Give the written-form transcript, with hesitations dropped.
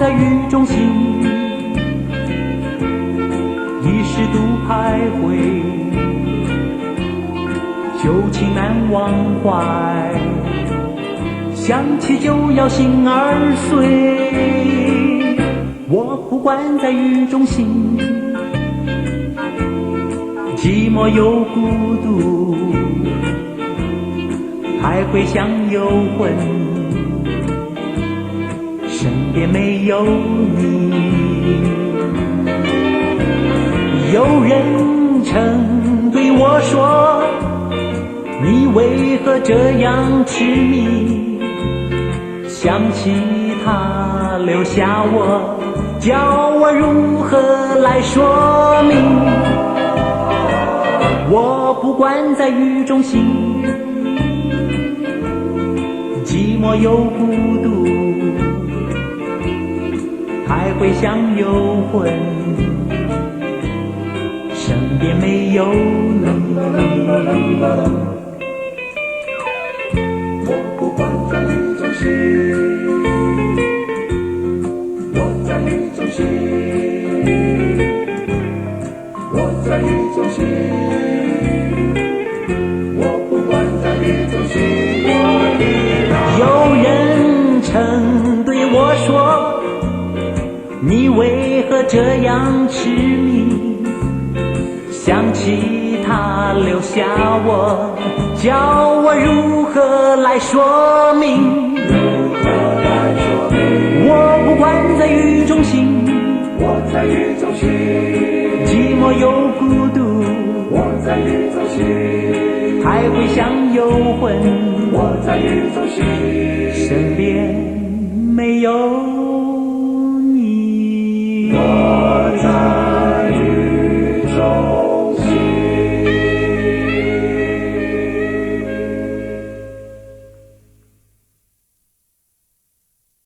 在雨中行，一时独徘徊，旧情难忘怀，想起就要心儿碎。我不管在雨中行，寂寞又孤独，徘徊像游魂，身边没有你。有人曾对我说，你为何这样痴迷？想起他留下我，叫我如何来说明？我不管在雨中行，寂寞又孤独，徘徊像游魂，身边没有你。我不管在雨中行，我在雨中行，我在雨中行，我不管在雨中行，我依然。有人曾对我说，你为何这样痴迷？想起他留下我，叫我如何来说明？我不管在雨中行，我在雨中行，寂寞又孤独，我在雨中行，徘徊像游魂，我在雨中行，身边没有